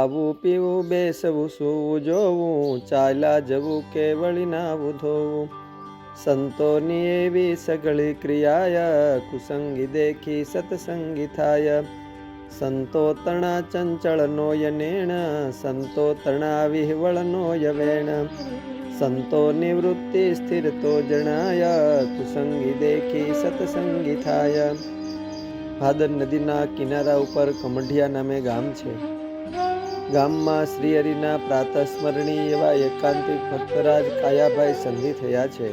ખાવું પીવું બેસવું સૂવું જોવું, ચાલ્યા જવું કે વળી નાવું ધોવું. સંતોની એવી સઘળી ક્રિયાય, કુસંગી દેખી સત્સંગી થાય. સંતો તણા ચંચળ નોય નેણ, સંતો તણા વિહવળ નોય વેણ. સંતો નિવૃત્તિ સ્થિર તો જણાય, કુસંગી દેખી સત્સંગી થાય. ભાદર નદીના કિનારા ઉપર કમઢિયા નામે ગામ છે. ગામમાં શ્રી હરિના પ્રાતસ્મરણીય એવા એકાંતિક ભક્તરાજ કાયાભાઈ સંધિ થયા છે.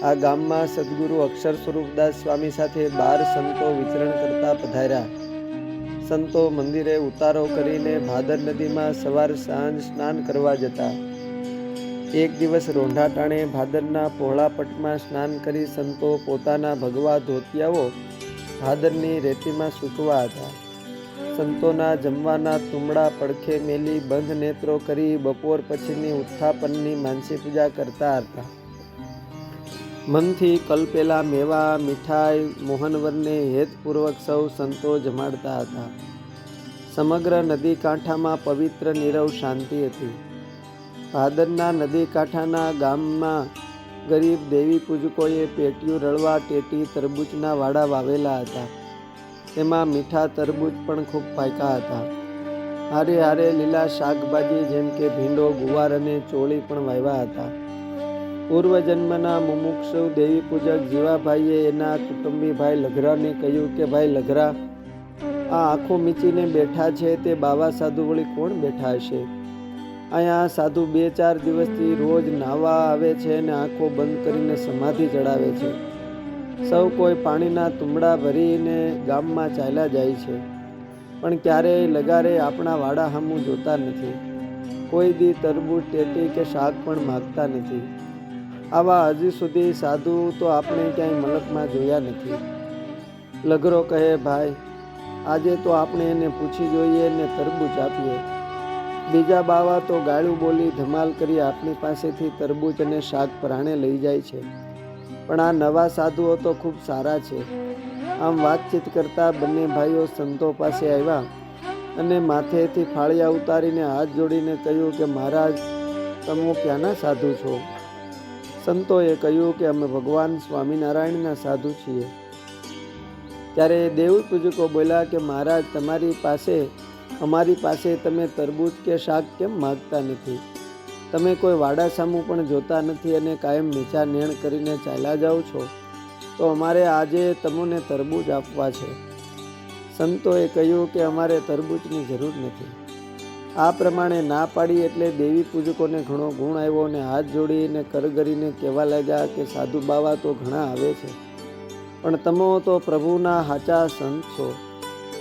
આ ગામમાં સદગુરુ અક્ષર સ્વરૂપદાસ સ્વામી સાથે 12 સંતો વિચરણ કરતા પધાર્યા. સંતો મંદિરે ઉતારો કરીને ભાદર નદીમાં સવાર સાંજ સ્નાન કરવા જતા. એક દિવસ રોંઢા ટાણે ભાદરના પહોળા પટમાં સ્નાન કરી સંતો પોતાના ભગવા ધોતિયાઓ ભાદરની રેતીમાં સૂકવા હતા. સંતોના જમવાના તુમડા પડખે મેલી બંધ નેત્રો કરી બપોર પછીની ઉત્થાપનની માનસી પૂજા કરતા હતા. મનથી કલ્પેલા મેવા મીઠાઈ મોહનવરને હેતપૂર્વક સૌ સંતો જમાડતા હતા. સમગ્ર નદી કાંઠામાં પવિત્ર નીરવ શાંતિ હતી. ભાદરના નદી કાંઠાના ગામમાં ગરીબ દેવી પૂજકોએ પેટીયું રળવા ટેટી તરબૂચના વાડા વાવેલા હતા. તેમાં મીઠા તરબૂચ પણ ખૂબ પાક્યા હતા. હારે હારે લીલા શાકભાજી જેમ કે ભીંડો, ગુવાર અને ચોળી પણ વાવ્યા હતા. પૂર્વજન્મના મુમુક્ષુ દેવી પૂજક જીવાભાઈએ એના કુટુંબી ભાઈ લઘરાને કહ્યું કે ભાઈ લઘરા, આ આંખો મીચીને બેઠા છે તે બાવા સાધુ વળી કોણ બેઠા હશે? અહીંયા સાધુ 2-4 દિવસથી રોજ નાવા આવે છે અને આંખો બંધ કરીને સમાધિ ચડાવે છે. સૌ કોઈ પાણીના તુંબડા ભરીને ગામમાં ચાલ્યા જાય છે, પણ ક્યારેય લગારે આપણા વાડા સામું જોતા નથી. કોઈ દી તરબૂચ, ટેટી કે શાક પણ માગતા નથી. આવા હજી સુધી સાધુ તો આપણે ક્યાંય મલકમાં જોયા નથી. લઘરો કહે, ભાઈ આજે તો આપણે એને પૂછી જોઈએ ને તરબૂચ આપીએ. બીજા બાવા તો ગાળું બોલી ધમાલ કરી આપણી પાસેથી તરબૂચ અને શાક પરાણે લઈ જાય છે. પણ આ નવા સાધુઓ તો ખૂબ સારા છે. આમ વાતચીત કરતા બંને ભાઈઓ સંતો પાસે આવ્યા અને માથેથી ફાળિયા ઉતારીને હાથ જોડીને કહ્યું કે મહારાજ, તમે ક્યાંના સાધુ છો? સંતોએ કહ્યું કે અમે ભગવાન સ્વામિનારાયણના સાધુ છીએ. ત્યારે દેવી પૂજકો બોલ્યા કે મહારાજ, અમારી પાસે તમે તરબૂચ કે શાક કેમ માગતા નથી? તમે કોઈ વાડા સામું પણ જોતા નથી અને કાયમ નીચા નેણ કરીને ચાલ્યા જાઓ છો, તો અમારે આજે તમને તરબૂચ આપવા છે. સંતોએ કહ્યું કે અમારે તરબૂચની જરૂર નથી. આ પ્રમાણે ના પાડી એટલે દેવી પૂજકોને ઘણો ગુણ આવ્યો અને હાથ જોડીને કરગરીને કહેવા લાગ્યા કે સાધુ બાવા તો ઘણા આવે છે, પણ તમો તો પ્રભુના સાચા સંત છો,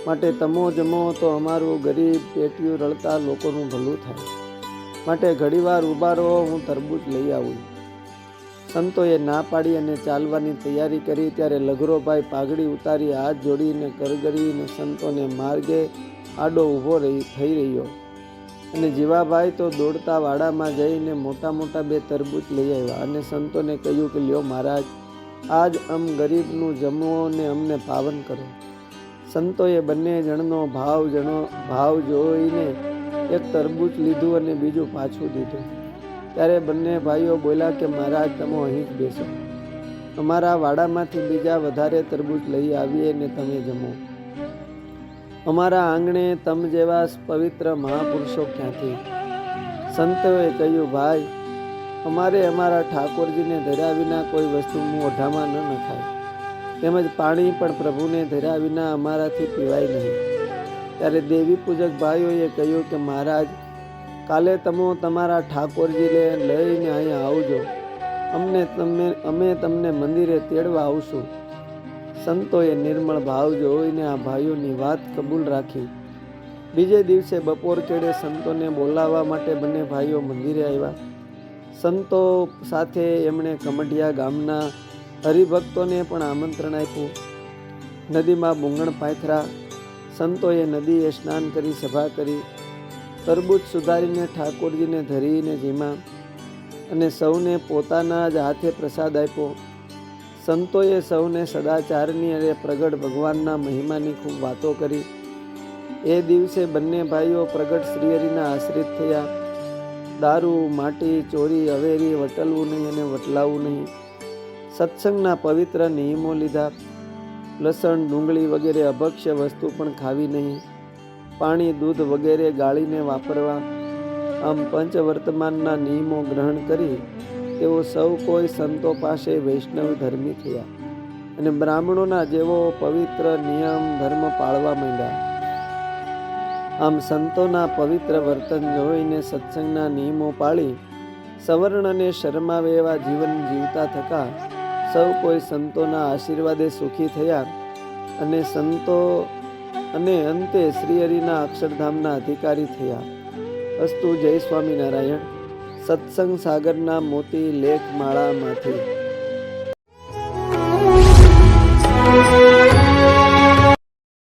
માટે તમો જમો તો અમારું ગરીબ પેટીયું રળતા લોકોનું ભલું થાય. માટે ઘડીવાર ઊભા રહો, હું તરબૂચ લઈ આવું. સંતોએ ના પાડી અને ચાલવાની તૈયારી કરી. ત્યારે લઘરોભાઈ પાઘડી ઉતારી હાથ જોડીને કરગરીને સંતોને માર્ગે આડો ઊભો થઈ રહ્યો અને જીવાભાઈ તો દોડતા વાડામાં જઈને મોટા મોટા 2 તરબૂચ લઈ આવ્યા અને સંતોને કહ્યું કે લ્યો મહારાજ, આજ ગરીબનું જમવો ને અમને પાવન કરો. સંતોએ બંને જણનો ભાવ જોઈને એક તરબૂચ લીધું અને બીજું પાછું દીધું. ત્યારે બંને ભાઈઓ બોલ્યા કે મહારાજ, તમે અહીં જ બેસો, અમારા વાડામાંથી બીજા વધારે તરબૂચ લઈ આવીએ ને તમે જમો. અમારા આંગણે તમ જેવા પવિત્ર મહાપુરુષો ક્યાંથી? સંતોએ કહ્યું, ભાઈ, અમારે અમારા ઠાકોરજીને ધર્યા વિના કોઈ વસ્તુ મોઢામાં ન નખાય, તેમજ પાણી પણ પ્રભુને ધર્યા વિના અમારાથી પીવાય નહીં. ત્યારે દેવી પૂજક ભાઈઓએ કહ્યું કે મહારાજ, કાલે તમે તમારા ઠાકોરજીને લઈને અહીંયા આવજો, અમે તમને મંદિરે તેડવા આવશું. સંતોએ નિર્મળ ભાવ જોઈને આ ભાઈઓની વાત કબૂલ રાખી. બીજે દિવસે બપોર કેડે સંતોને બોલાવવા માટે બંને ભાઈઓ મંદિરે આવ્યા. સંતો સાથે એમણે કમઢિયા ગામના હરિભક્તોને પણ આમંત્રણ આપ્યું. નદીમાં બુંગણ પાથરા. સંતોએ નદીએ સ્નાન કરી સભા કરી. તરબૂચ સુધારીને ઠાકોરજીને ધરીને જીમા અને સૌને પોતાના જ હાથે પ્રસાદ આપ્યો. સંતોએ સૌને સદાચારની અને પ્રગટ ભગવાનના મહિમાની ખૂબ વાતો કરી. એ દિવસે બંને ભાઈઓ પ્રગટ શ્રીહરિના આશ્રિત થયા. દારૂ, માટી, ચોરી, અવેરી વટલવું નહીં અને વટલાવવું નહીં. સત્સંગના પવિત્ર નિયમો લીધા. લસણ, ડુંગળી વગેરે અભક્ષ્ય વસ્તુ પણ ખાવી નહીં. પાણી, દૂધ વગેરે ગાળીને વાપરવા. આમ પંચવર્તમાનના નિયમો ગ્રહણ કરી તેઓ સૌ કોઈ સંતો પાસે વૈષ્ણવ ધર્મી થયા અને બ્રાહ્મણોના જેવો પવિત્ર નિયમ ધર્મ પાળવા માંડ્યા. આમ સંતોના પવિત્ર વર્તન જોઈને સત્સંગના નિયમો પાળી સવર્ણ અને શરમાવે એવા જીવન જીવતા થતા સૌ કોઈ સંતોના આશીર્વાદે સુખી થયા અને સંતો અને અંતે શ્રીહરિના અક્ષરધામના અધિકારી થયા. અસ્તુ. જય સ્વામિનારાયણ. સત્સંગ સાગરના મોતી લેખ માળામાંથી.